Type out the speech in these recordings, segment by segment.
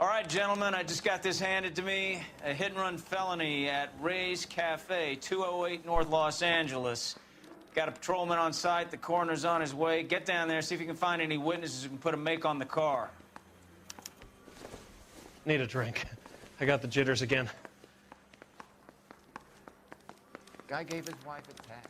All right, gentlemen, I just got this handed to me. A hit-and-run felony at Ray's Cafe, 208 North Los Angeles. Got a patrolman on site. The coroner's on his way. Get down there, see if you can find any witnesses who can put a make on the car. Need a drink. I got the jitters again. Guy gave his wife a tap.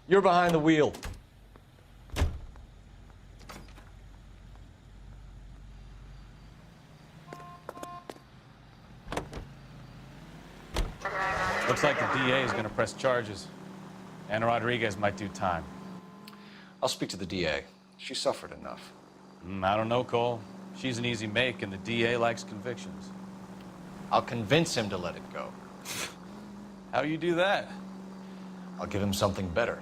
You're behind the wheel. Looks like the DA is going to press charges. Anna Rodriguez might do time. I'll speak to the DA. She suffered enough. I don't know, Cole. She's an easy make, and the DA likes convictions. I'll convince him to let it go. How do you do that? I'll give him something better.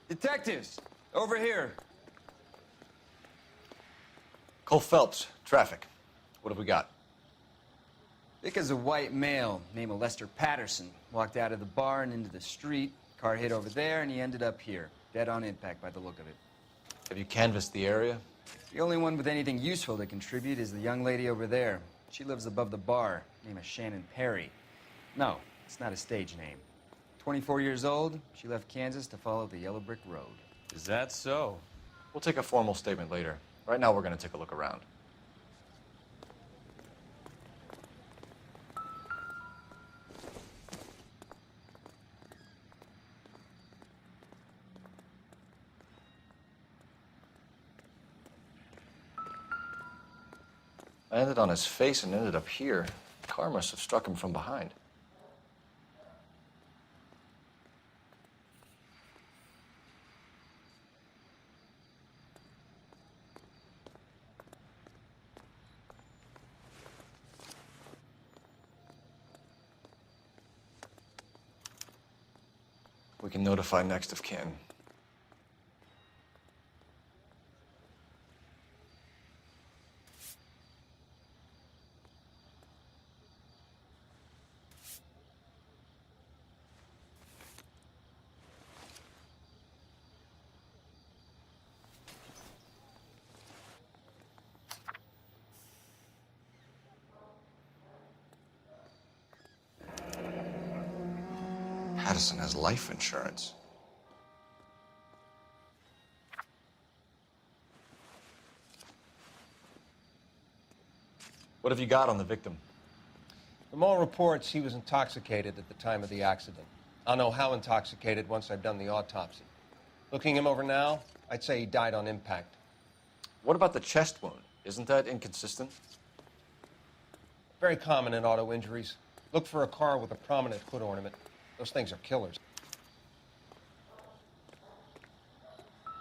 Detectives, over here. Cole Phelps, traffic. What have we got? Vic is a white male named Lester Patterson. Walked out of the bar and into the street. Car hit over there, and he ended up here. Dead on impact by the look of it. Have you canvassed the area? The only one with anything useful to contribute is the young lady over there. She lives above the bar. Name is Shannon Perry. No, it's not a stage name. 24 years old, she left Kansas to follow the yellow brick road. Is that so? We'll take a formal statement later. Right now, we're going to take a look around. I landed on his face and ended up here. The car must have struck him from behind. We can notify next of kin. Patterson has life insurance. What have you got on the victim? From all reports, he was intoxicated at the time of the accident. I'll know how intoxicated once I've done the autopsy. Looking him over now, I'd say he died on impact. What about the chest wound? Isn't that inconsistent? Very common in auto injuries. Look for a car with a prominent foot ornament. Those things are killers.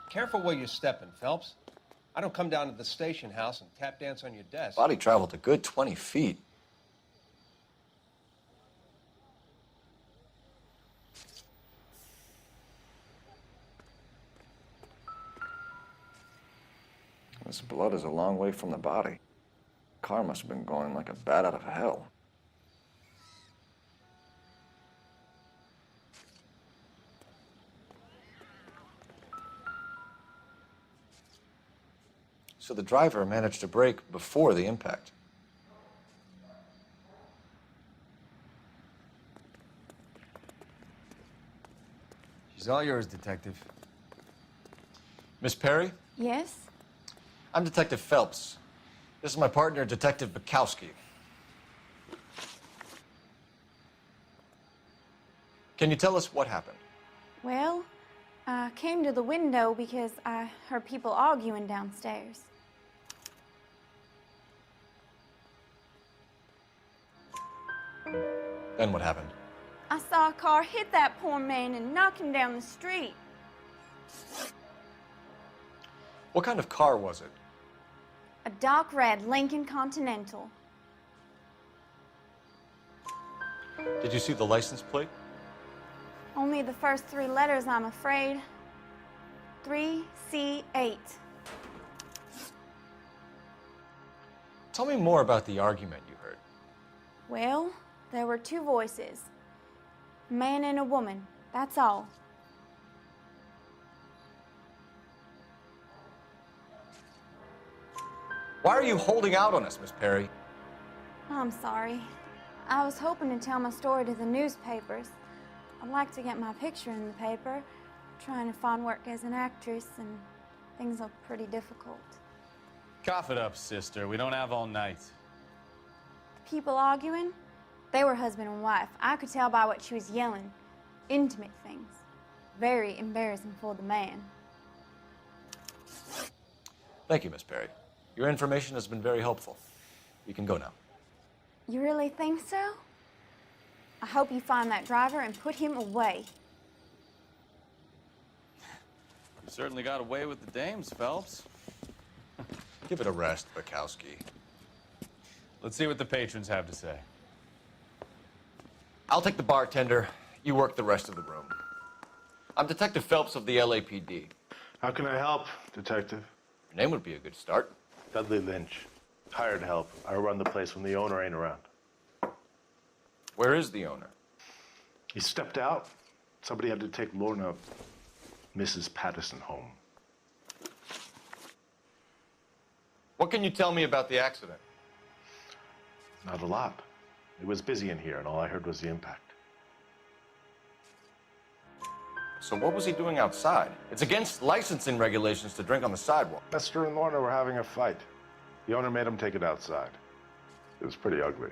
Careful where you're stepping, Phelps. I don't come down to the station house and tap dance on your desk. Body traveled a good 20 feet. This blood is a long way from the body. Car must have been going like a bat out of hell. So the driver managed to brake before the impact. She's all yours, Detective. Miss Perry? Yes? I'm Detective Phelps. This is my partner, Detective Bukowski. Can you tell us what happened? Well, I came to the window because I heard people arguing downstairs. Then what happened? I saw a car hit that poor man and knock him down the street. What kind of car was it? A dark red Lincoln Continental. Did you see the license plate? Only the first 3 letters, I'm afraid. 3C8. Tell me more about the argument you heard. Well, there were 2 voices. A man and a woman, that's all. Why are you holding out on us, Miss Perry? I'm sorry. I was hoping to tell my story to the newspapers. I'd like to get my picture in the paper. Trying to find work as an actress, and things look pretty difficult. Cough it up, sister. We don't have all night. People arguing? They were husband and wife. I could tell by what she was yelling. Intimate things. Very embarrassing for the man. Thank you, Miss Perry. Your information has been very helpful. You can go now. You really think so? I hope you find that driver and put him away. You certainly got away with the dames, Phelps. Give it a rest, Bukowski. Let's see what the patrons have to say. I'll take the bartender. You work the rest of the room. I'm Detective Phelps of the LAPD. How can I help, Detective? Your name would be a good start. Dudley Lynch. Hired help. I run the place when the owner ain't around. Where is the owner? He stepped out. Somebody had to take Lorna, Mrs. Patterson, home. What can you tell me about the accident? Not a lot. It was busy in here, and all I heard was the impact. So what was he doing outside? It's against licensing regulations to drink on the sidewalk. Lester and Lorna were having a fight. The owner made him take it outside. It was pretty ugly.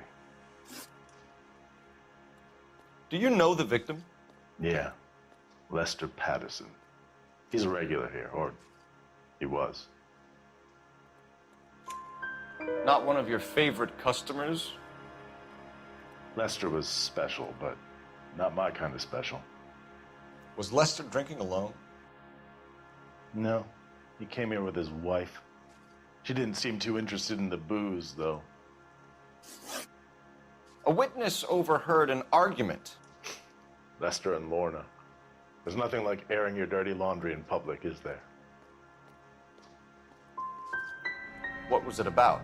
Do you know the victim? Yeah. Lester Patterson. He's a regular here, or he was. Not one of your favorite customers? Lester was special, but not my kind of special. Was Lester drinking alone? No. He came here with his wife. She didn't seem too interested in the booze, though. A witness overheard an argument. Lester and Lorna. There's nothing like airing your dirty laundry in public, is there? What was it about?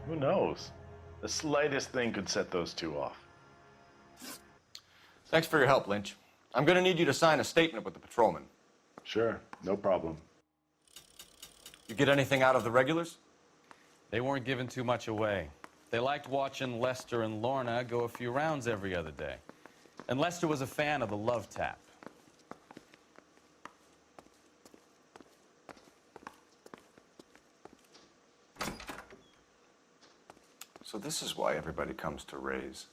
Who knows? The slightest thing could set those 2 off. Thanks for your help, Lynch. I'm going to need you to sign a statement with the patrolman. Sure, no problem. You get anything out of the regulars? They weren't giving too much away. They liked watching Lester and Lorna go a few rounds every other day. And Lester was a fan of the love tap. So this is why everybody comes to Ray's.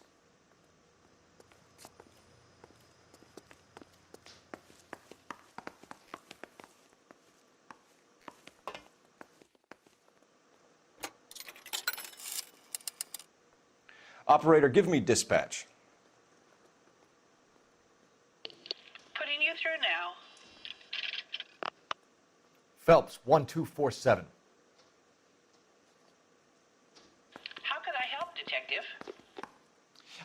Operator, give me dispatch. Putting you through now. Phelps, 1247. How could I help, Detective?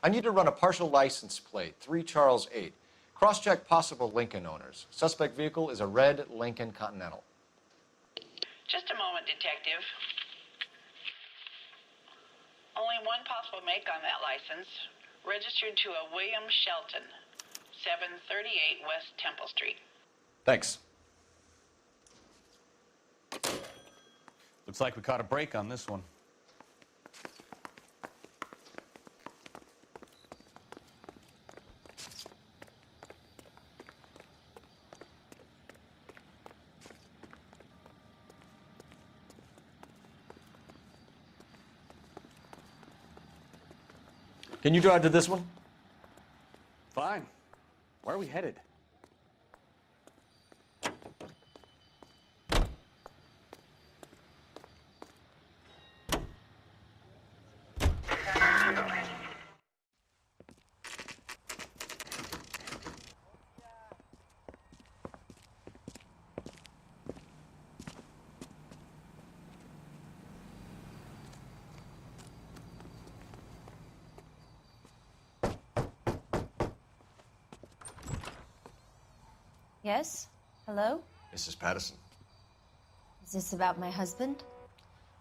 I need to run a partial license plate, 3 Charles 8. Cross-check possible Lincoln owners. Suspect vehicle is a red Lincoln Continental. Just a moment, Detective. Only one possible make on that license. Registered to a William Shelton, 738 West Temple Street. Thanks. Looks like we caught a break on this one. Can you drive to this one? Fine. Where are we headed? Yes? Hello? Mrs. Patterson. Is this about my husband?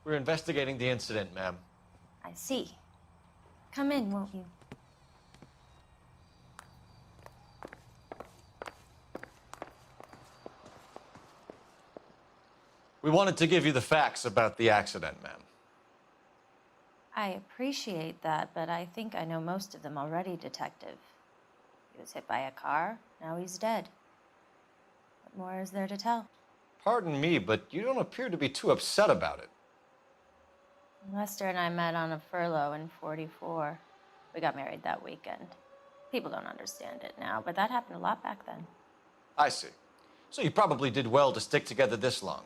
We're investigating the incident, ma'am. I see. Come in, won't you? We wanted to give you the facts about the accident, ma'am. I appreciate that, but I think I know most of them already, Detective. He was hit by a car, now he's dead. What more is there to tell? Pardon me, but you don't appear to be too upset about it. Lester and I met on a furlough in '44. We got married that weekend. People don't understand it now, but that happened a lot back then. I see. So you probably did well to stick together this long.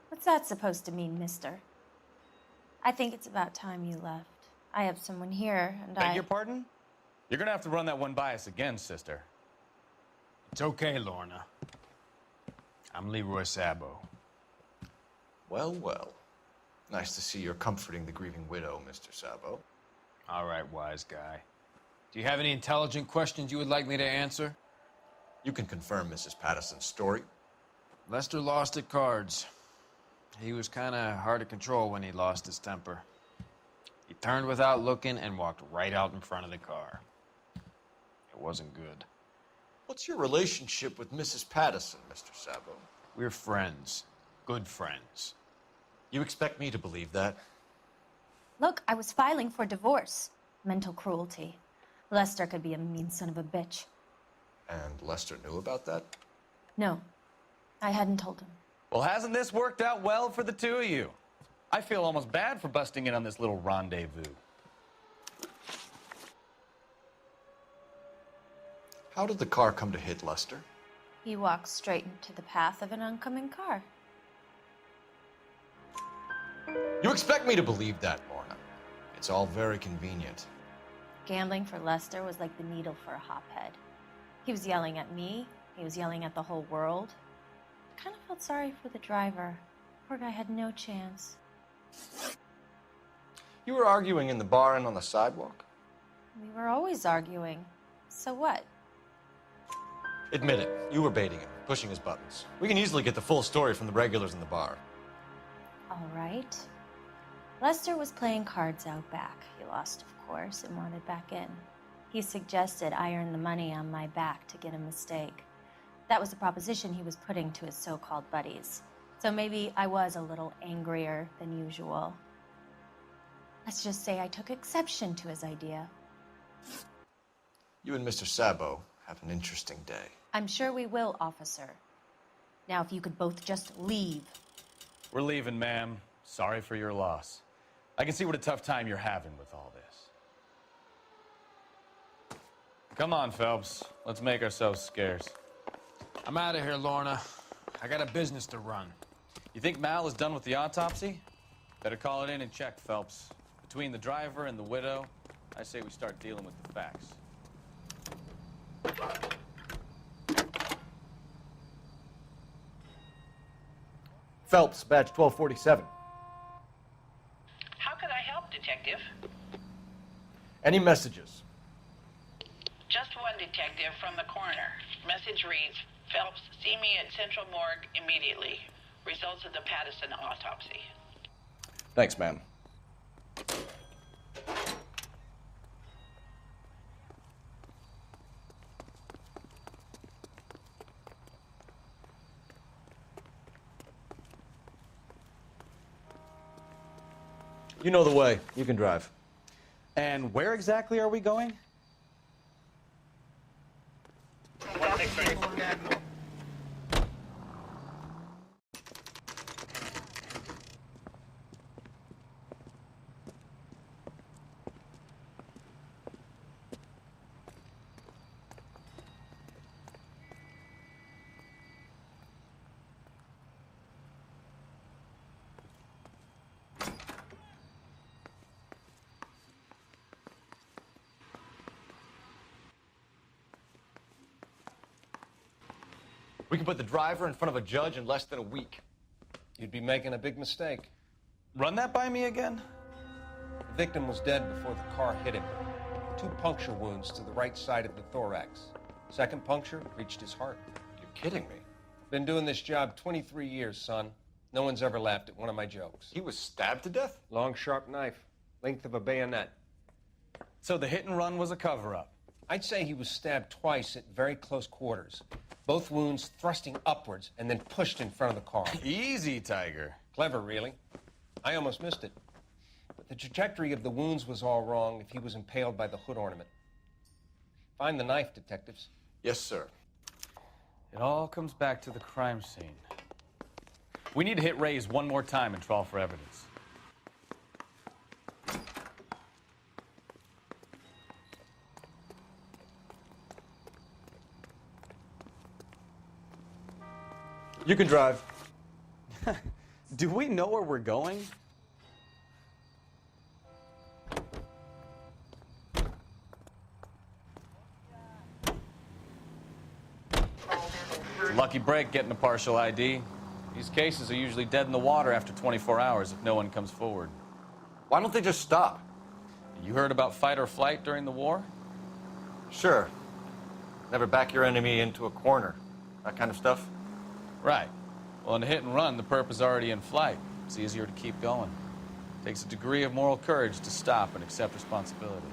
What's that supposed to mean, mister? I think it's about time you left. I have someone here, and Beg your pardon? You're gonna have to run that one by us again, sister. It's okay, Lorna. I'm Leroy Sabo. Well, well. Nice to see you're comforting the grieving widow, Mr. Sabo. All right, wise guy. Do you have any intelligent questions you would like me to answer? You can confirm Mrs. Patterson's story. Lester lost at cards. He was kind of hard to control when he lost his temper. He turned without looking and walked right out in front of the car. It wasn't good. What's your relationship with Mrs. Patterson, Mr. Sabo? We're friends. Good friends. You expect me to believe that? Look, I was filing for divorce. Mental cruelty. Lester could be a mean son of a bitch. And Lester knew about that? No, I hadn't told him. Well, hasn't this worked out well for the two of you? I feel almost bad for busting in on this little rendezvous. How did the car come to hit Lester? He walked straight into the path of an oncoming car. You expect me to believe that, Lorna? It's all very convenient. Gambling for Lester was like the needle for a hophead. He was yelling at me. He was yelling at the whole world. I kind of felt sorry for the driver. Poor guy had no chance. You were arguing in the bar and on the sidewalk? We were always arguing. So what? Admit it. You were baiting him, pushing his buttons. We can easily get the full story from the regulars in the bar. All right. Lester was playing cards out back. He lost, of course, and wanted back in. He suggested I earn the money on my back to get a mistake. That was the proposition he was putting to his so-called buddies. So maybe I was a little angrier than usual. Let's just say I took exception to his idea. You and Mr. Sabo have an interesting day. I'm sure we will, officer. Now, if you could both just leave. We're leaving, ma'am. Sorry for your loss. I can see what a tough time you're having with all this. Come on, Phelps. Let's make ourselves scarce. I'm out of here, Lorna. I got a business to run. You think Mal is done with the autopsy? Better call it in and check, Phelps. Between the driver and the widow, I say we start dealing with the facts. Phelps, badge 1247. How could I help, Detective? Any messages? Just one, Detective, from the coroner. Message reads, Phelps, see me at Central Morgue immediately. Results of the Patterson autopsy. Thanks, ma'am. You know the way. You can drive. And where exactly are we going? We can put the driver in front of a judge in less than a week. You'd be making a big mistake. Run that by me again? The victim was dead before the car hit him. 2 puncture wounds to the right side of the thorax. Second puncture reached his heart. You're kidding me. Been doing this job 23 years, son. No one's ever laughed at one of my jokes. He was stabbed to death? Long, sharp knife, length of a bayonet. So the hit and run was a cover-up. I'd say he was stabbed twice at very close quarters. Both wounds thrusting upwards and then pushed in front of the car. Easy, Tiger. Clever, really. I almost missed it. But the trajectory of the wounds was all wrong if he was impaled by the hood ornament. Find the knife, detectives. Yes, sir. It all comes back to the crime scene. We need to hit Ray's one more time and trawl for evidence. You can drive. Do we know where we're going? Lucky break getting a partial ID. These cases are usually dead in the water after 24 hours if no one comes forward. Why don't they just stop? You heard about fight or flight during the war? Sure. Never back your enemy into a corner. That kind of stuff? Right. Well, in a hit and run, the perp is already in flight. It's easier to keep going. Takes a degree of moral courage to stop and accept responsibility.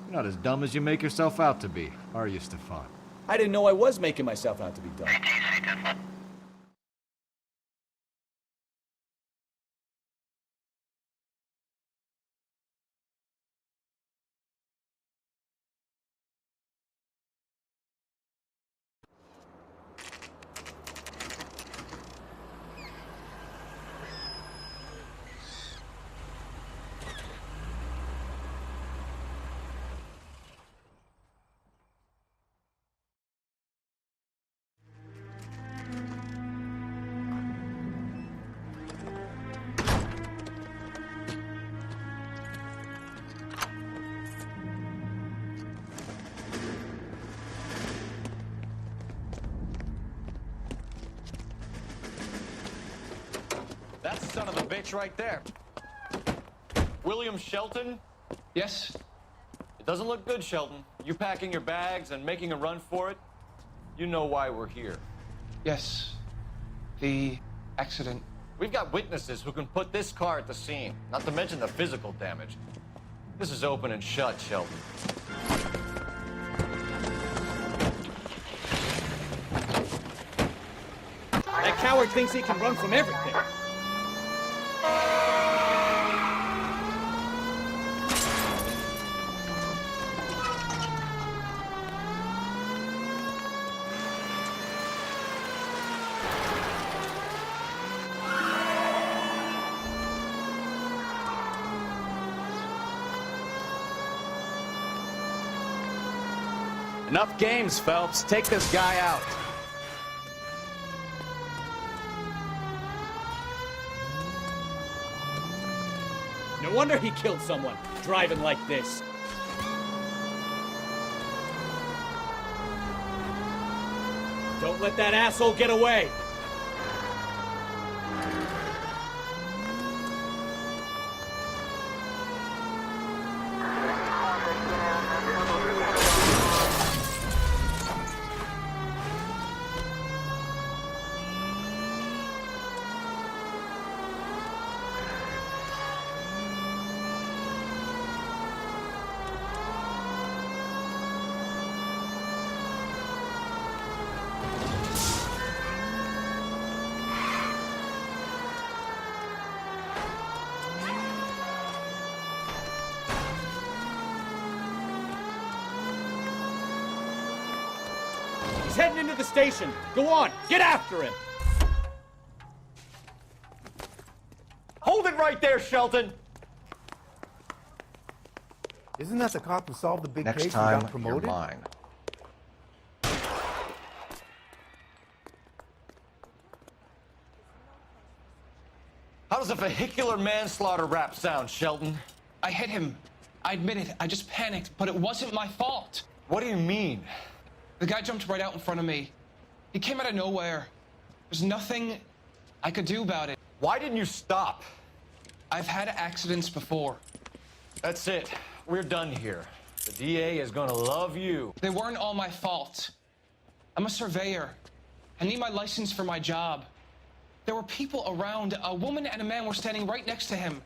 You're not as dumb as you make yourself out to be, are you, Stefan? I didn't know I was making myself out to be dumb. That's the son of a bitch right there. William Shelton? Yes? It doesn't look good, Shelton. You packing your bags and making a run for it? You know why we're here. Yes. The accident. We've got witnesses who can put this car at the scene, not to mention the physical damage. This is open and shut, Shelton. That coward thinks he can run from everything. Enough games, Phelps. Take this guy out. No wonder he killed someone, driving like this. Don't let that asshole get away. He's heading into the station. Go on, get after him. Hold it right there, Shelton! Isn't that the cop who solved the big Next case time, and got promoted? you're mine. How does a vehicular manslaughter rap sound, Shelton? I hit him. I admit it. I just panicked, but it wasn't my fault. What do you mean? The guy jumped right out in front of me. He came out of nowhere. There's nothing I could do about it. Why didn't you stop? I've had accidents before. That's it. We're done here. The DA is gonna love you. They weren't all my fault. I'm a surveyor. I need my license for my job. There were people around. A woman and a man were standing right next to him.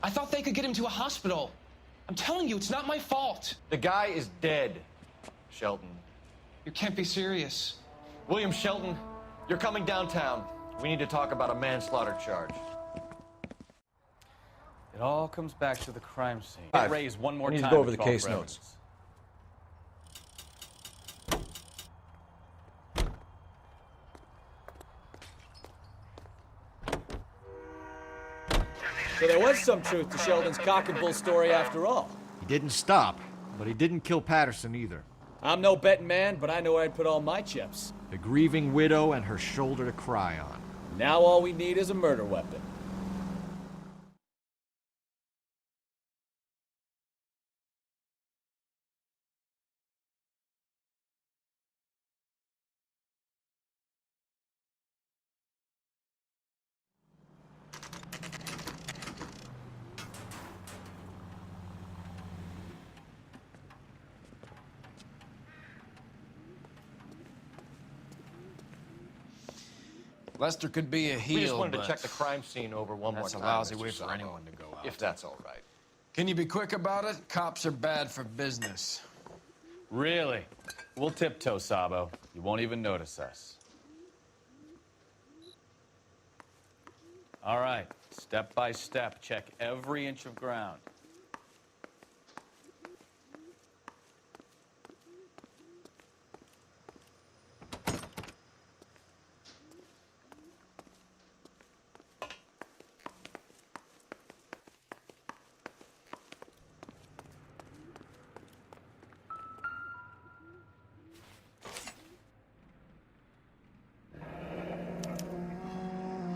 I thought they could get him to a hospital. I'm telling you, it's not my fault. The guy is dead, Shelton. You can't be serious. William Shelton, you're coming downtown. We need to talk about a manslaughter charge. It all comes back to the crime scene. Five. Raise one more I need time. to go over the control case for notes. evidence. So there was some truth to Sheldon's cock and bull story after all. He didn't stop, but he didn't kill Patterson either. I'm no betting man, but I know where I'd put all my chips. The grieving widow and her shoulder to cry on. Now all we need is a murder weapon. Lester could be a heel, We just wanted but to check the crime scene over one more that's time. a lousy Mr. way for Sabo, anyone to go out. If that's all right. Can you be quick about it? Cops are bad for business. Really? We'll tiptoe, Sabo. You won't even notice us. All right, step by step, check every inch of ground.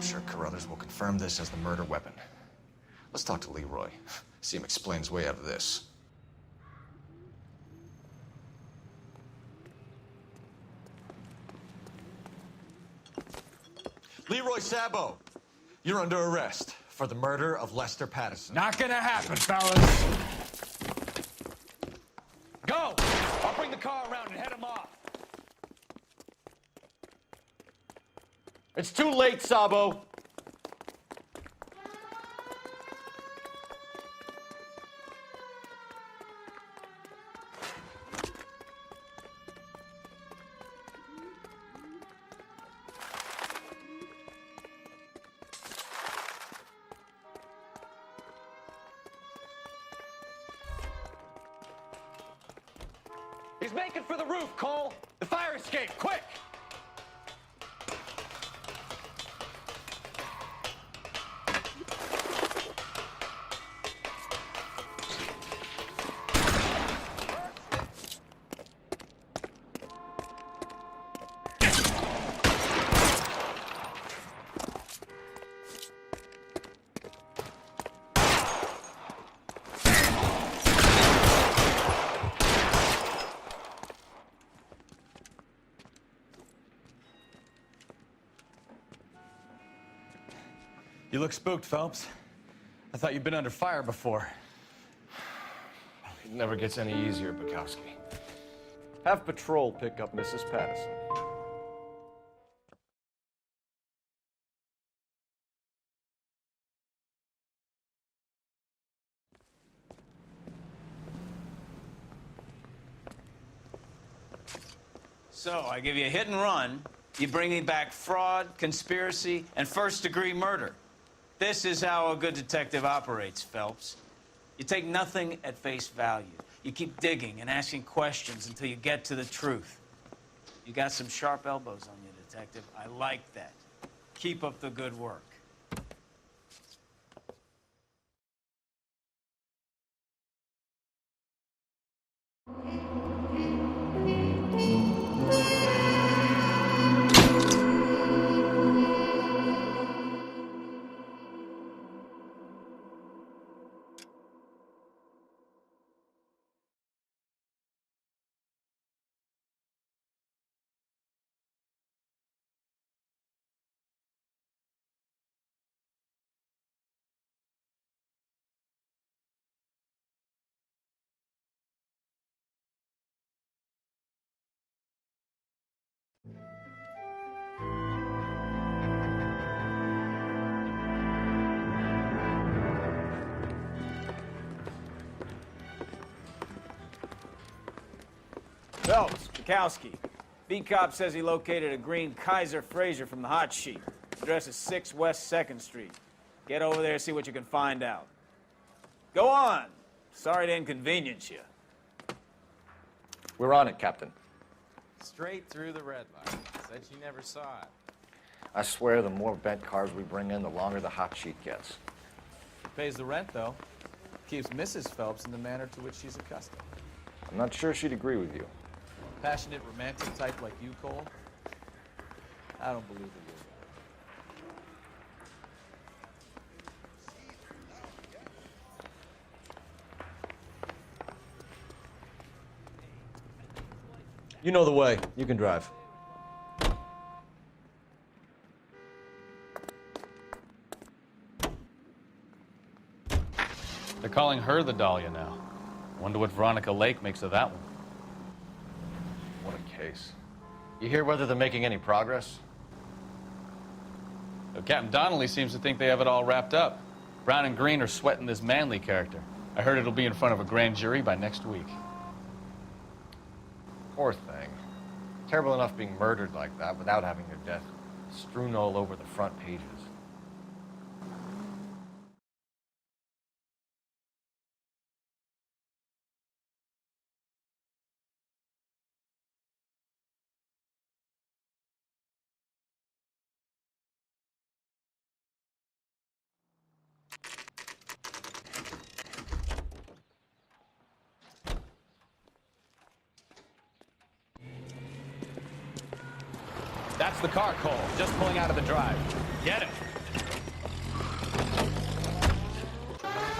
I'm sure Carruthers will confirm this as the murder weapon. Let's talk to Leroy. See him explain his way out of this. Leroy Sabo, you're under arrest for the murder of Lester Patterson. Not gonna happen, fellas. Go! I'll bring the car around and head him off. It's too late, Sabo. He's making for the roof, Cole. The fire escape, quick! You look spooked, Phelps. I thought you'd been under fire before. It never gets any easier, Bukowski. Have patrol pick up Mrs. Patterson. So, I give you a hit and run. You bring me back fraud, conspiracy, and first-degree murder. This is how a good detective operates, Phelps. You take nothing at face value. You keep digging and asking questions until you get to the truth. You got some sharp elbows on you, detective. I like that. Keep up the good work. Phelps, Bukowski. B-Cop says he located a green Kaiser Fraser from the hot sheet. Address is 6 West 2nd Street. Get over there, see what you can find out. Go on. Sorry to inconvenience you. We're on it, Captain. Straight through the red light. Said she never saw it. I swear the more bent cars we bring in, the longer the hot sheet gets. Pays the rent, though. Keeps Mrs. Phelps in the manner to which she's accustomed. I'm not sure she'd agree with you. Passionate, romantic type like you, Cole? I don't believe it. You know the way. You can drive. They're calling her the Dahlia now. Wonder what Veronica Lake makes of that one. What a case. You hear whether they're making any progress? Well, Captain Donnelly seems to think they have it all wrapped up. Brown and Green are sweating this Manley character. I heard it'll be in front of a grand jury by next week. Poor thing. Terrible enough being murdered like that without having their death strewn all over the front pages. That's the car, Cole. Just pulling out of the drive. Get him.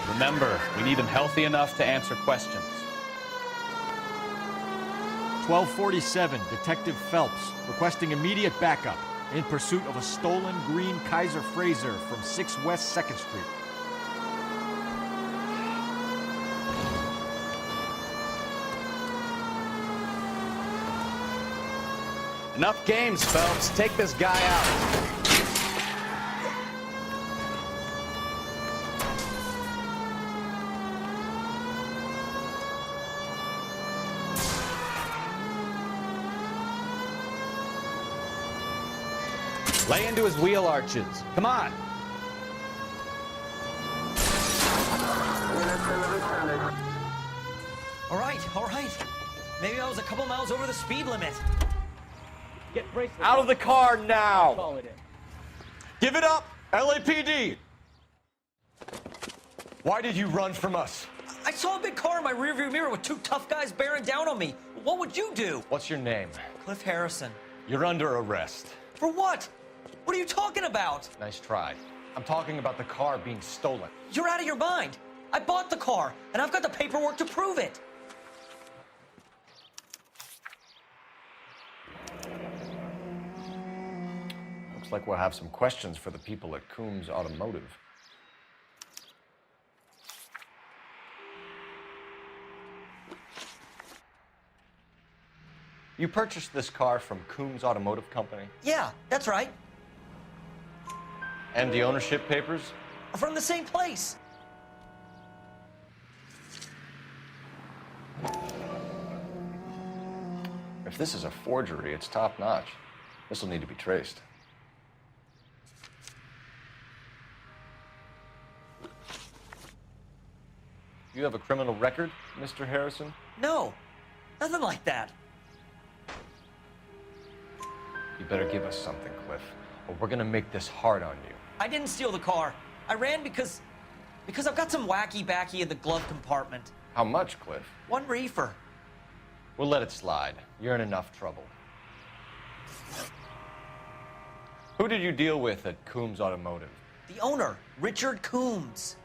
Remember, we need him healthy enough to answer questions. 1247, Detective Phelps, requesting immediate backup in pursuit of a stolen green Kaiser Fraser from 6 West 2nd Street. Enough games, Phelps. Take this guy out. Lay into his wheel arches. Come on. All right. Maybe I was a couple miles over the speed limit. Get bracelet. Out of the car now! Call it in. Give it up, LAPD! Why did you run from us? I saw a big car in my rearview mirror with 2 tough guys bearing down on me. What would you do? What's your name? Cliff Harrison. You're under arrest. For what? What are you talking about? Nice try. I'm talking about the car being stolen. You're out of your mind. I bought the car, and I've got the paperwork to prove it. Looks like we'll have some questions for the people at Coombs Automotive. You purchased this car from Coombs Automotive Company? Yeah, that's right. And the ownership papers? From the same place. If this is a forgery, it's top-notch. This will need to be traced. You have a criminal record, Mr. Harrison? No, nothing like that. You better give us something, Cliff, or we're gonna make this hard on you. I didn't steal the car. I ran because I've got some wacky backy in the glove compartment. How much, Cliff? 1 reefer. We'll let it slide. You're in enough trouble. Who did you deal with at Coombs Automotive? The owner, Richard Coombs.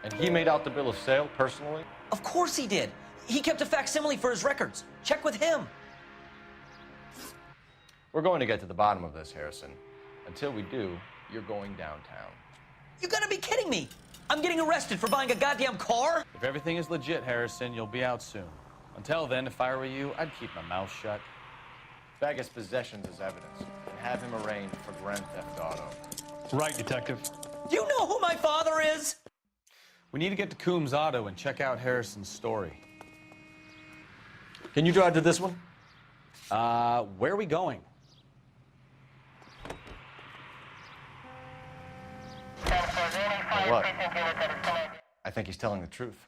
And he made out the bill of sale personally? Of course he did. He kept a facsimile for his records. Check with him. We're going to get to the bottom of this, Harrison. Until we do, you're going downtown. You gotta be kidding me. I'm getting arrested for buying a goddamn car? If everything is legit, Harrison, you'll be out soon. Until then, if I were you, I'd keep my mouth shut. Bag his possessions as evidence and have him arraigned for grand theft auto. Right, Detective. Do you know who my father is? We need to get to Coombs Auto and check out Harrison's story. Can you drive to this one? Where are we going? What? I think he's telling the truth.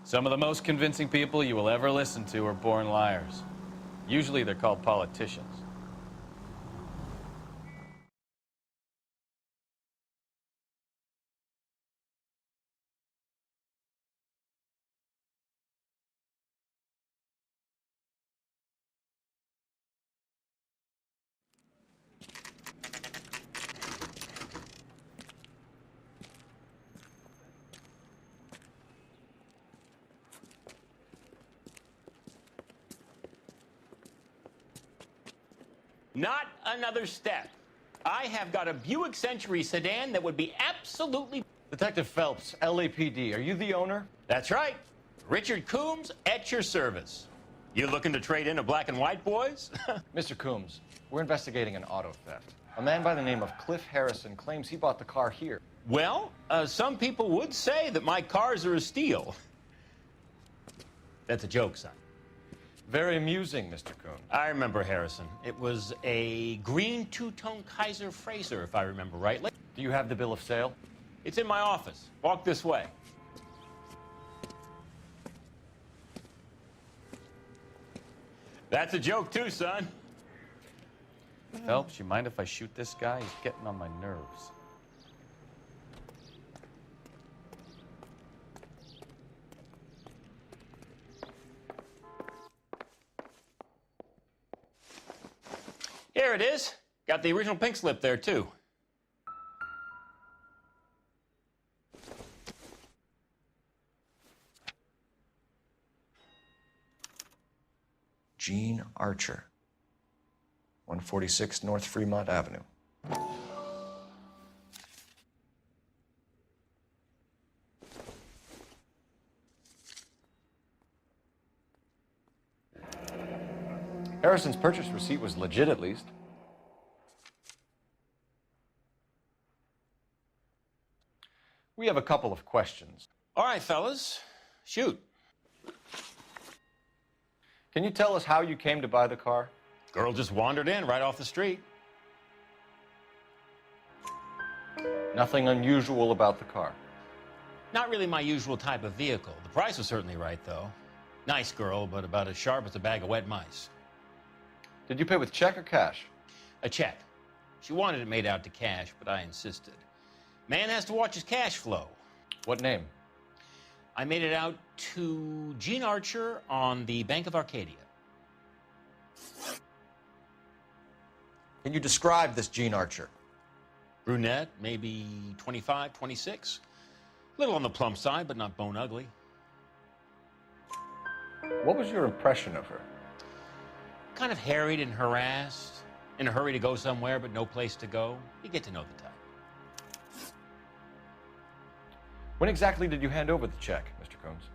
Some of the most convincing people you will ever listen to are born liars. Usually they're called politicians. Not another step. I have got a Buick Century sedan that would be absolutely... Detective Phelps, LAPD, are you the owner? That's right. Richard Coombs at your service. You looking to trade in a black and white, boys? Mr. Coombs, we're investigating an auto theft. A man by the name of Cliff Harrison claims he bought the car here. Well, some people would say that my cars are a steal. That's a joke, son. Very amusing, Mr. Coombs. I remember Harrison. It was a green two-tone Kaiser Frazer, if I remember rightly. Do you have the bill of sale? It's in my office. Walk this way. That's a joke, too, son. Phelps, you mind if I shoot this guy? He's getting on my nerves. Here it is. Got the original pink slip there, too. Gene Archer, 146 North Fremont Avenue. Harrison's purchase receipt was legit, at least. We have a couple of questions. All right, fellas. Shoot. Can you tell us how you came to buy the car? Girl just wandered in right off the street. Nothing unusual about the car. Not really my usual type of vehicle. The price was certainly right, though. Nice girl, but about as sharp as a bag of wet mice. Did you pay with check or cash? A check. She wanted it made out to cash, but I insisted. Man has to watch his cash flow. What name? I made it out to Gene Archer on the Bank of Arcadia. Can you describe this Gene Archer? Brunette, maybe 25, 26. A little on the plump side, but not bone ugly. What was your impression of her? Kind of harried and harassed, in a hurry to go somewhere, but no place to go. You get to know the type. When exactly did you hand over the check, Mr. Coombs?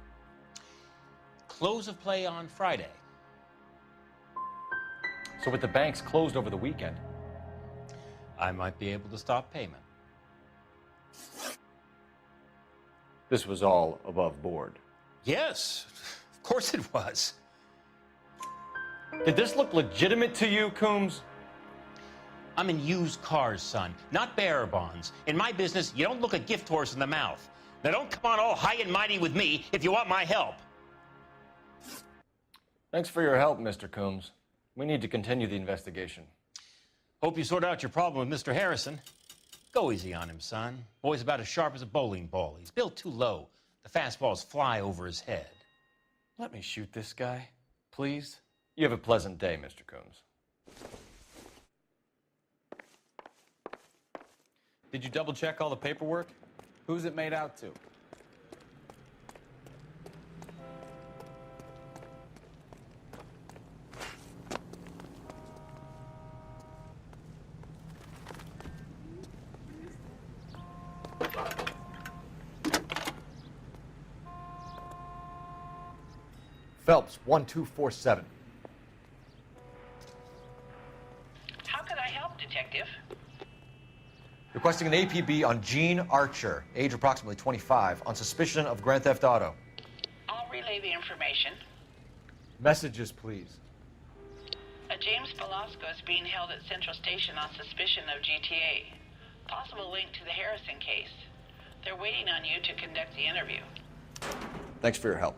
Close of play on Friday. So with the banks closed over the weekend, I might be able to stop payment. this was all above board. Yes, of course it was. Did this look legitimate to you, Coombs? I'm in used cars, son, not bearer bonds. In my business, you don't look a gift horse in the mouth. Now don't come on all high and mighty with me if you want my help. Thanks for your help, Mr. Coombs. We need to continue the investigation. Hope you sort out your problem with Mr. Harrison. Go easy on him, son. Boy's about as sharp as a bowling ball. He's built too low. The fastballs fly over his head. Let me shoot this guy, please. You have a pleasant day, Mr. Coombs. Did you double check all the paperwork? Who's it made out to? Phelps, 1247. How can I help, Detective? Requesting an APB on Gene Archer, age approximately 25, on suspicion of grand theft auto. I'll relay relay the information. Messages, please. A James Velasco is being held at Central Station on suspicion of GTA. Possible link to the Harrison case. They're waiting on you to conduct the interview. Thanks for your help.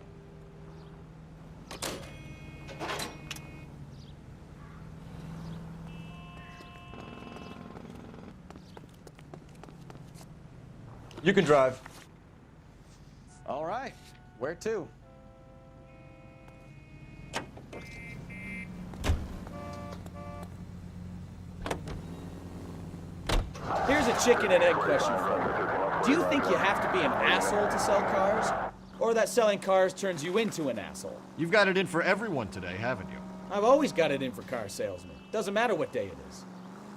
You can drive. All right. Where to? Here's a chicken and egg question for you. Do you think you have to be an asshole to sell cars? Or that selling cars turns you into an asshole? You've got it in for everyone today, haven't you? I've always got it in for car salesmen. Doesn't matter what day it is.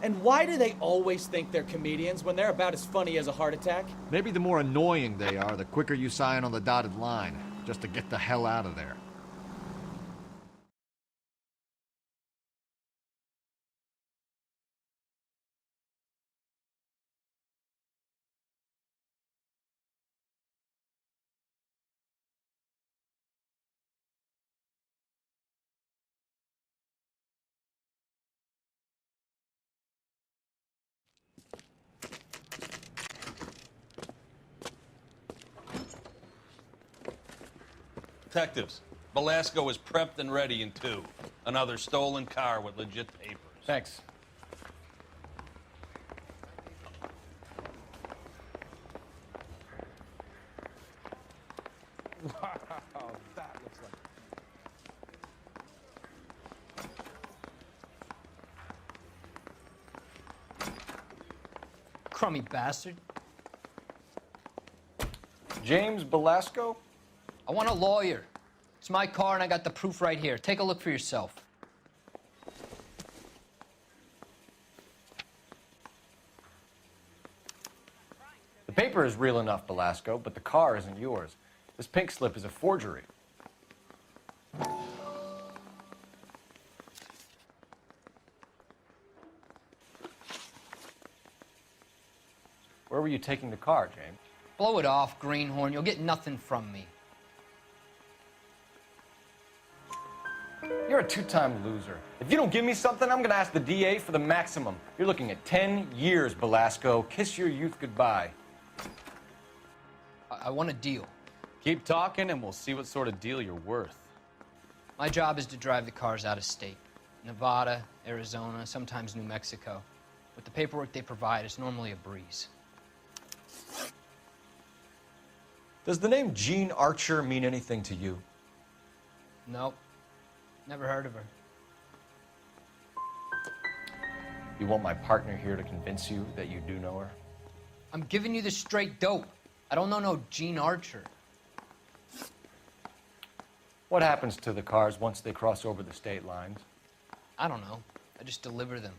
And why do they always think they're comedians when they're about as funny as a heart attack? Maybe the more annoying they are, the quicker you sign on the dotted line, just to get the hell out of there. Detectives, Velasco is prepped and ready in 2. Another stolen car with legit papers. Thanks. Wow, that looks like... Crummy bastard. James Velasco? I want a lawyer. It's my car and I got the proof right here. Take a look for yourself. The paper is real enough, Velasco, but the car isn't yours. This pink slip is a forgery. Where were you taking the car, James? Blow it off, greenhorn. You'll get nothing from me. You're a two-time loser. If you don't give me something, I'm gonna ask the DA for the maximum. You're looking at 10 years, Velasco. Kiss your youth goodbye. I want a deal. Keep talking and we'll see what sort of deal you're worth. My job is to drive the cars out of state. Nevada, Arizona, sometimes New Mexico. With the paperwork they provide, it's normally a breeze. Does the name Jean Archer mean anything to you? Nope. Never heard of her. You want my partner here to convince you that you do know her? I'm giving you the straight dope. I don't know no Jean Archer. What happens to the cars once they cross over the state lines? I don't know. I just deliver them.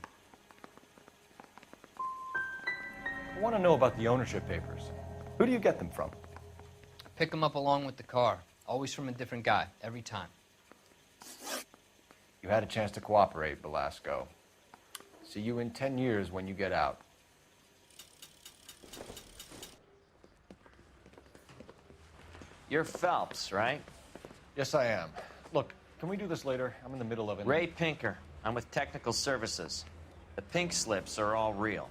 I want to know about the ownership papers. Who do you get them from? Pick them up along with the car. Always from a different guy, every time. You had a chance to cooperate, Velasco. See you in 10 years when you get out. You're Phelps, right? Yes, I am. Look, can we do this later? I'm in the middle of it. Ray Pinker. I'm with Technical Services. The pink slips are all real.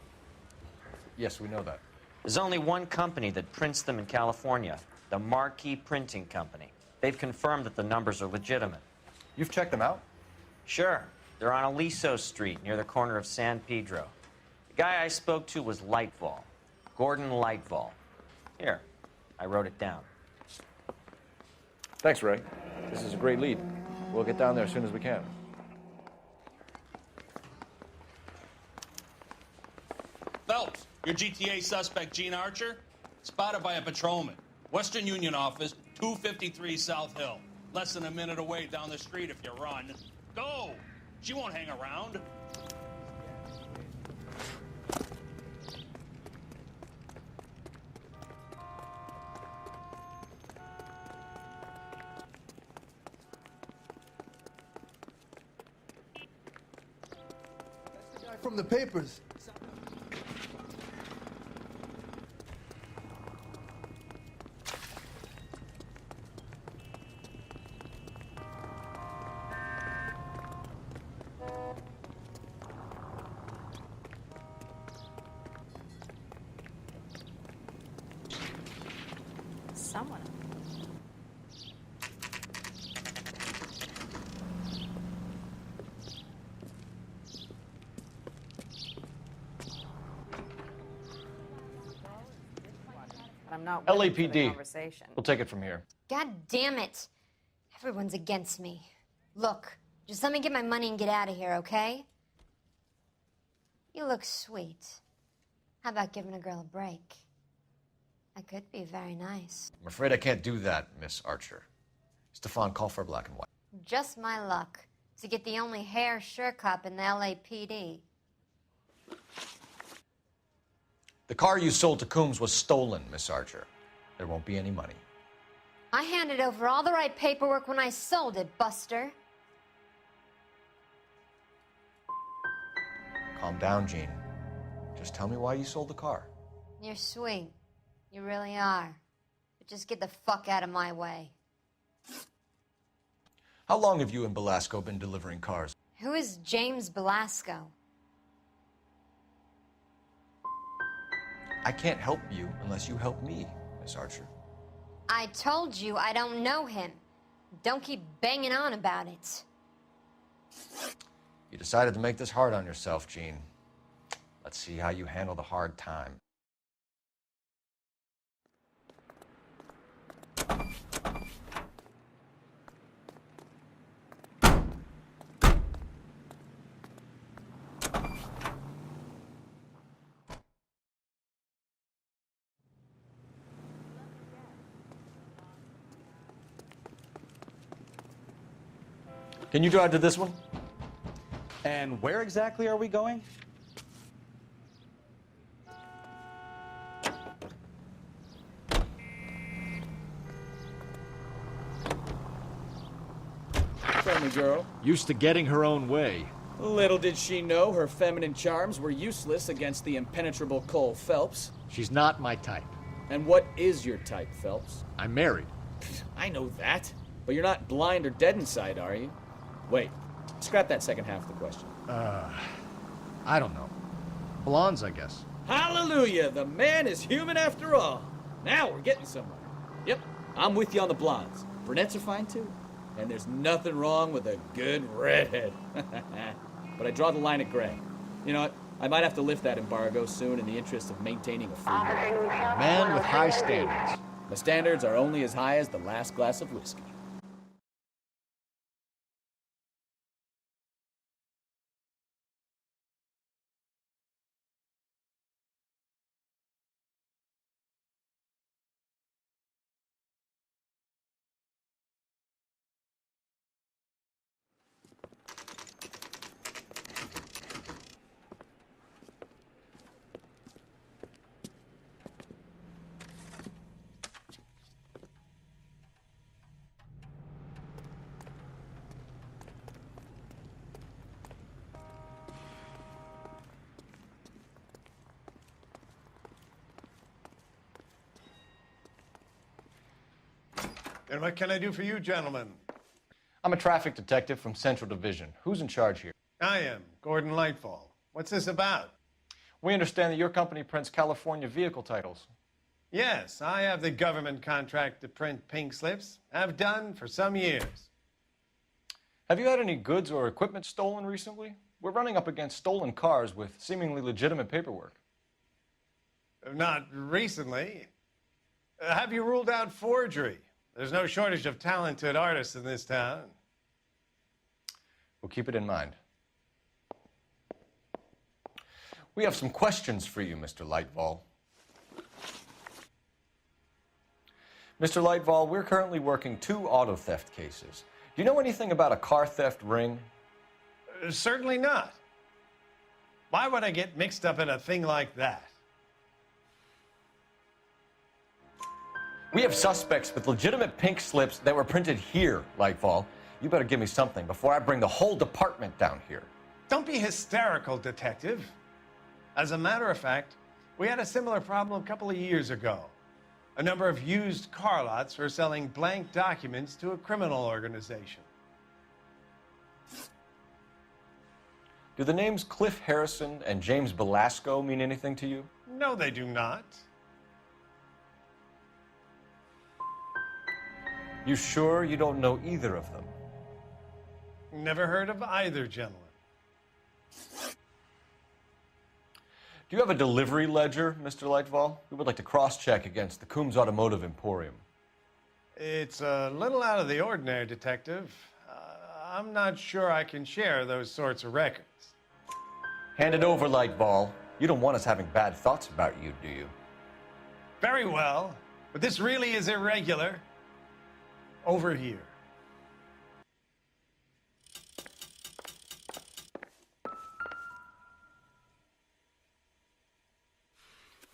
Yes, we know that. There's only one company that prints them in California, the Marquee Printing Company. They've confirmed that the numbers are legitimate. You've checked them out? Sure. They're on Aliso Street, near the corner of San Pedro. The guy I spoke to was Lightval. Gordon Lightval. Here, I wrote it down. Thanks, Ray. This is a great lead. We'll get down there as soon as we can. Phelps, your GTA suspect, Jean Archer, spotted by a patrolman. Western Union office, 253 South Hill. Less than a minute away down the street if you run. Go! She won't hang around. That's the guy from the papers. but I'm not willing for the LAPD. conversation. We'll take it from here. God damn it. Everyone's against me. Look, just let me get my money and get out of here, okay? You look sweet. How about giving a girl a break? That could be very nice. I'm afraid I can't do that, Miss Archer. Stefan, call for black and white. Just my luck to get the only hair sure cop in the LAPD. The car you sold to Coombs was stolen, Miss Archer. There won't be any money. I handed over all the right paperwork when I sold it, Buster. Calm down, Jean. Just tell me why you sold the car. You're sweet. You really are. But just get the fuck out of my way. How long have you and Belasco been delivering cars? Who is James Belasco? I can't help you unless you help me, Miss Archer. I told you I don't know him. Don't keep banging on about it. You decided to make this hard on yourself, Jean. Let's see how you handle the hard time. Can you drive to this one? And where exactly are we going? Friendly girl. Used to getting her own way. Little did she know her feminine charms were useless against the impenetrable Cole Phelps. She's not my type. And what is your type, Phelps? I'm married. I know that. But you're not blind or dead inside, are you? Wait, scrap that second half of the question. I don't know. Blondes, I guess. Hallelujah! The man is human after all. Now we're getting somewhere. Yep, I'm with you on the blondes. Brunettes are fine too. And there's nothing wrong with a good redhead. But I draw the line at gray. You know what? I might have to lift that embargo soon in the interest of maintaining a free world. A man with high standards. The standards are only as high as the last glass of whiskey. And what can I do for you, gentlemen? I'm a traffic detective from Central Division. Who's in charge here? I am, Gordon Lightfall. What's this about? We understand that your company prints California vehicle titles. Yes, I have the government contract to print pink slips. Have done for some years. Have you had any goods or equipment stolen recently? We're running up against stolen cars with seemingly legitimate paperwork. Not recently. Have you ruled out forgery? There's no shortage of talented artists in this town. We'll keep it in mind. We have some questions for you, Mr. Lightfall. Mr. Lightfall, we're currently working 2 auto theft cases. Do you know anything about a car theft ring? Certainly not. Why would I get mixed up in a thing like that? We have suspects with legitimate pink slips that were printed here, Lightfall. You better give me something before I bring the whole department down here. Don't be hysterical, Detective. As a matter of fact, we had a similar problem a couple of years ago. A number of used car lots were selling blank documents to a criminal organization. Do the names Cliff Harrison and James Belasco mean anything to you? No, they do not. You sure you don't know either of them? Never heard of either gentleman. Do you have a delivery ledger, Mr. Lightfall? We would like to cross-check against the Coombs Automotive Emporium. It's a little out of the ordinary, Detective. I'm not sure I can share those sorts of records. Hand it over, Lightball. You don't want us having bad thoughts about you, do you? Very well, but this really is irregular. Over here.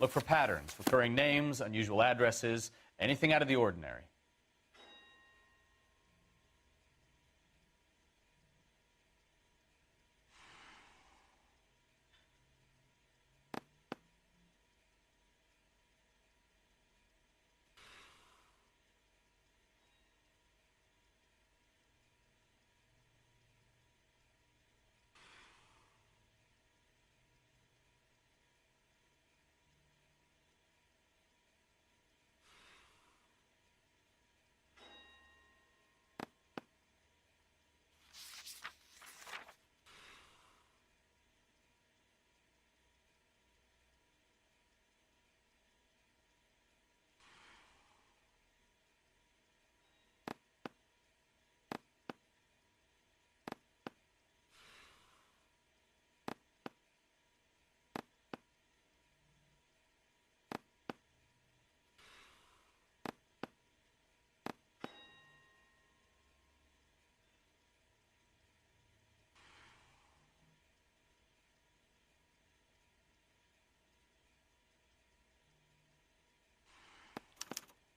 Look for patterns, recurring names, unusual addresses, anything out of the ordinary.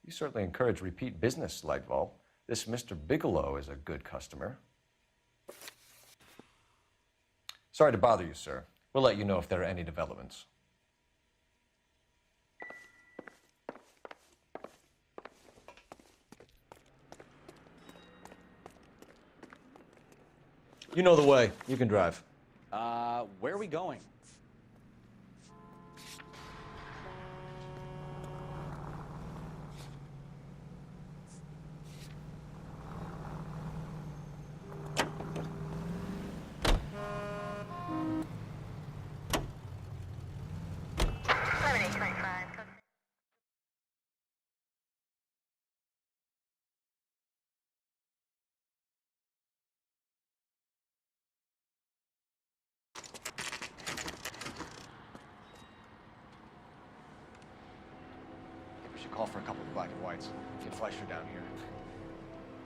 You certainly encourage repeat business, Lightball. This Mr. Bigelow is a good customer. Sorry to bother you, sir. We'll let you know if there are any developments. You know the way. You can drive. Where are we going? We should call for a couple of black and whites. Get Fleischer down here.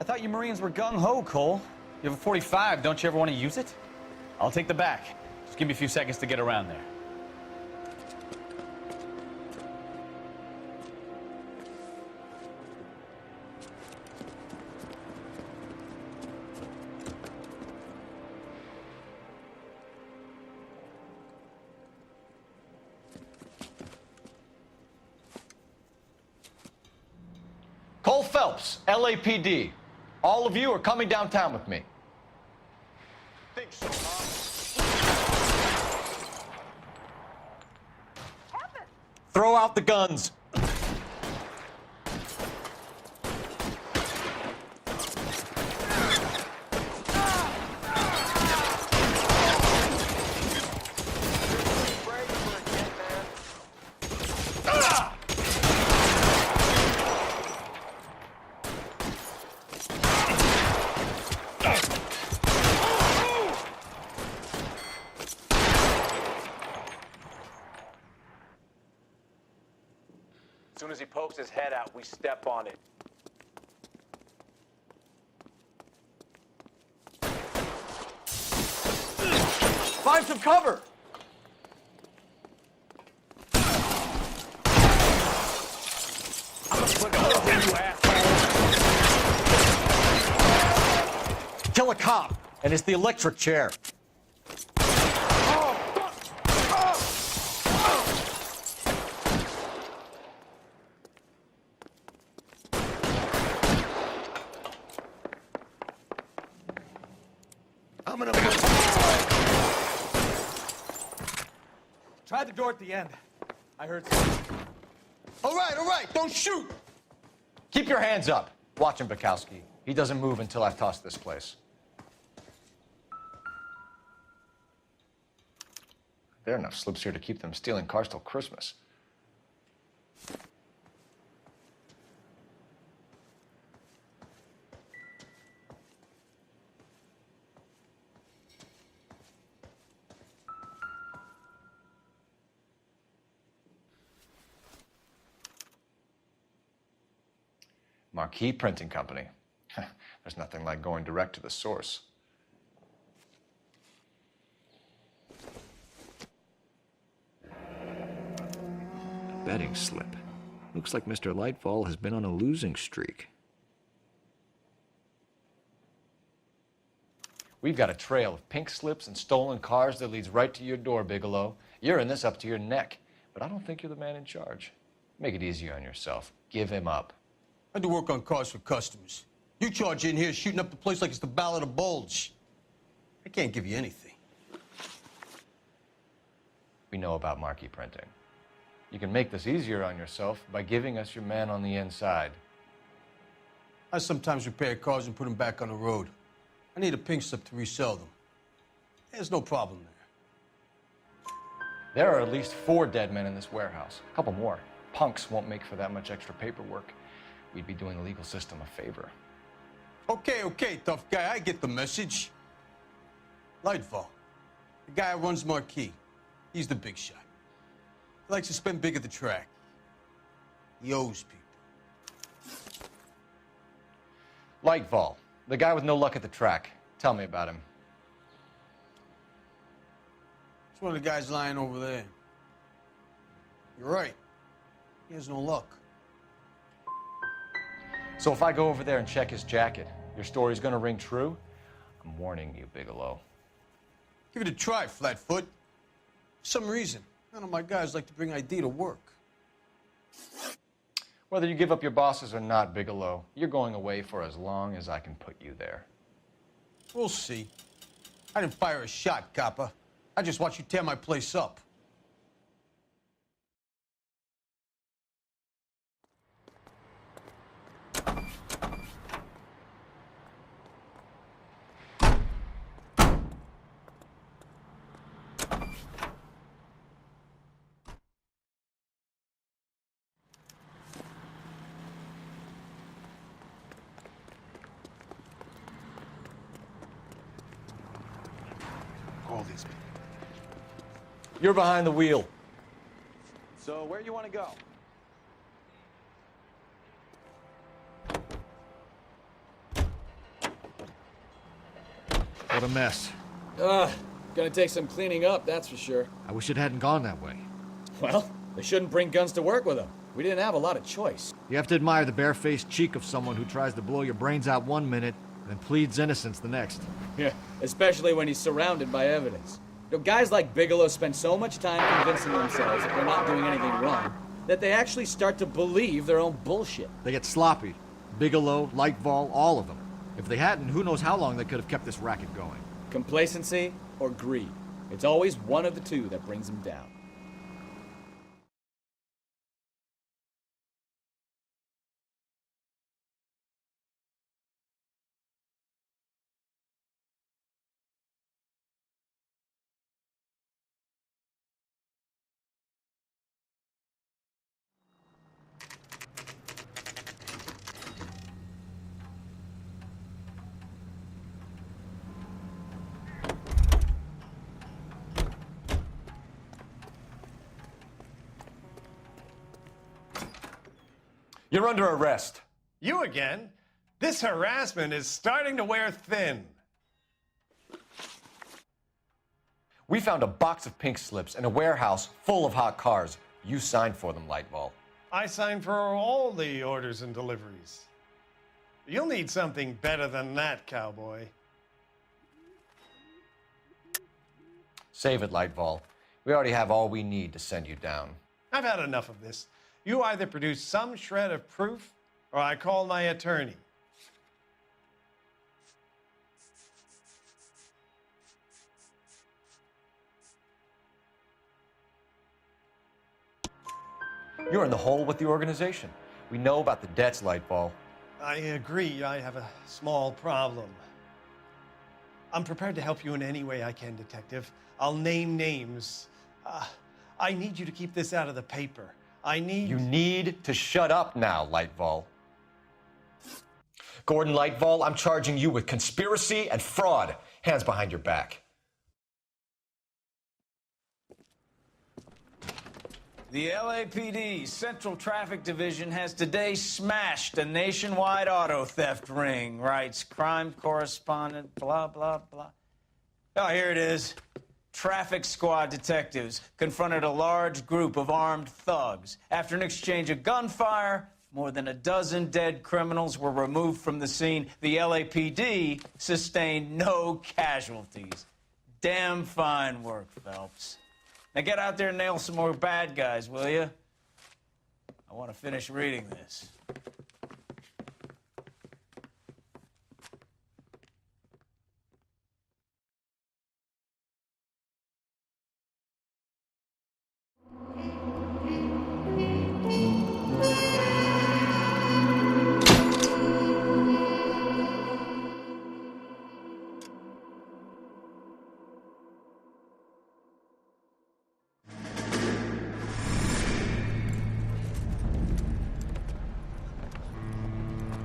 I thought you Marines were gung-ho, Cole. You have a 45. Don't you ever want to use it? I'll take the back. Just give me a few seconds to get around there. Cole Phelps, LAPD. All of you are coming downtown with me. Think so, huh? Throw out the guns. As soon as he pokes his head out, we step on it. Find some cover! I'm gonna put a hole in you, asshole. Kill a cop, and it's the electric chair. I'm gonna... Try the door at the end. I heard something. All right, don't shoot! Keep your hands up. Watch him, Bukowski. He doesn't move until I've tossed this place. There are enough slips here to keep them stealing cars till Christmas. Marquee Printing Company. There's nothing like going direct to the source. Betting slip. Looks like Mr. Lightfall has been on a losing streak. We've got a trail of pink slips and stolen cars that leads right to your door, Bigelow. You're in this up to your neck, but I don't think you're the man in charge. Make it easier on yourself. Give him up. I do work on cars for customers. You charge in here shooting up the place like it's the Ballad of Bulge. I can't give you anything. We know about marquee printing. You can make this easier on yourself by giving us your man on the inside. I sometimes repair cars and put them back on the road. I need a pink slip to resell them. There's no problem there. There are at least 4 dead men in this warehouse. A couple more. Punks won't make for that much extra paperwork. We'd be doing the legal system a favor. Okay, tough guy. I get the message. Lightfall, the guy who runs Marquee. He's the big shot. He likes to spend big at the track. He owes people. Lightfall, the guy with no luck at the track. Tell me about him. It's one of the guys lying over there. You're right. He has no luck. So if I go over there and check his jacket, your story's gonna ring true? I'm warning you, Bigelow. Give it a try, Flatfoot. For some reason, none of my guys like to bring ID to work. Whether you give up your bosses or not, Bigelow, you're going away for as long as I can put you there. We'll see. I didn't fire a shot, copper. I just watched you tear my place up. All these people. You're behind the wheel. So where you want to go? What a mess. Gonna take some cleaning up, that's for sure. I wish it hadn't gone that way. Well, they shouldn't bring guns to work with them. We didn't have a lot of choice. You have to admire the barefaced cheek of someone who tries to blow your brains out one minute and then pleads innocence the next. Yeah, especially when he's surrounded by evidence. You know, guys like Bigelow spend so much time convincing themselves that they're not doing anything wrong that they actually start to believe their own bullshit. They get sloppy. Bigelow, Lightfall, all of them. If they hadn't, who knows how long they could have kept this racket going. Complacency or greed. It's always one of the two that brings them down. You're under arrest. You again? This harassment is starting to wear thin. We found a box of pink slips in a warehouse full of hot cars. You signed for them, Lightfall. I signed for all the orders and deliveries. You'll need something better than that, cowboy. Save it, Lightfall. We already have all we need to send you down. I've had enough of this. You either produce some shred of proof, or I call my attorney. You're in the hole with the organization. We know about the debts, Lightfall. I agree, I have a small problem. I'm prepared to help you in any way I can, Detective. I'll name names. I need you to keep this out of the paper. I need... You need to shut up now, Lightval. Gordon Lightval, I'm charging you with conspiracy and fraud. Hands behind your back. The LAPD Central Traffic Division has today smashed a nationwide auto theft ring, writes crime correspondent, blah, blah, blah. Oh, here it is. Traffic squad detectives confronted a large group of armed thugs. After an exchange of gunfire, more than a dozen dead criminals were removed from the scene. The LAPD sustained no casualties. Damn fine work, Phelps. Now get out there and nail some more bad guys, will you? I want to finish reading this.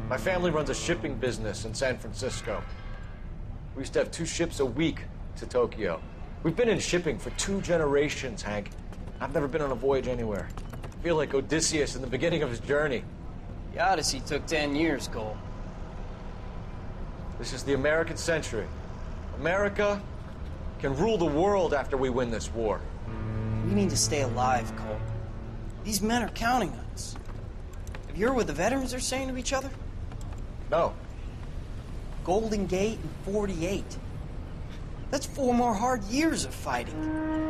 My family runs a shipping business in San Francisco. We used to have 2 ships a week to Tokyo. We've been in shipping for 2 generations, Hank. I've never been on a voyage anywhere. I feel like Odysseus in the beginning of his journey. The Odyssey took 10 years, Cole. This is the American century. America can rule the world after we win this war. We need to stay alive, Cole. These men are counting on us. Have you heard what the veterans are saying to each other? No. Golden Gate and 48. That's 4 more hard years of fighting.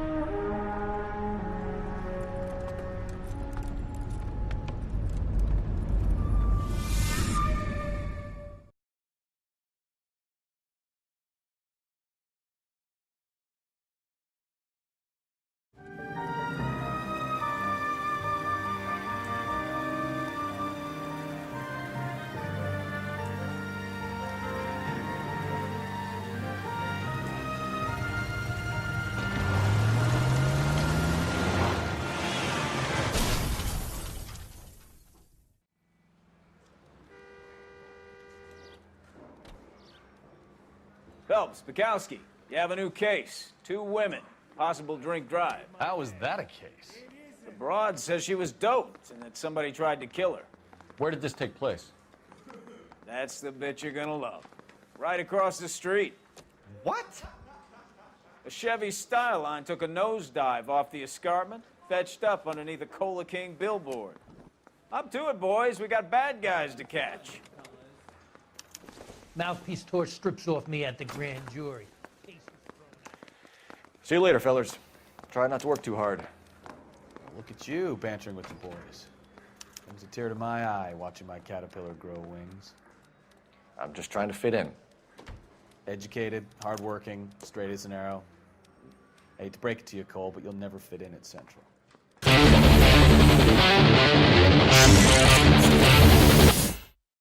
Phelps, Bukowski, you have a new case. 2 women, possible drink drive. How was that a case? The broad says she was doped and that somebody tried to kill her. Where did this take place? That's the bit you're gonna love. Right across the street. What? A Chevy Styline took a nosedive off the escarpment, fetched up underneath a Cola King billboard. Up to it, boys. We got bad guys to catch. Mouthpiece tore strips off me at the grand jury. See you later, fellers. Try not to work too hard. Look at you bantering with the boys. Brings a tear to my eye watching my caterpillar grow wings. I'm just trying to fit in. Educated, hardworking, straight as an arrow. I hate to break it to you, Cole, but you'll never fit in at Central.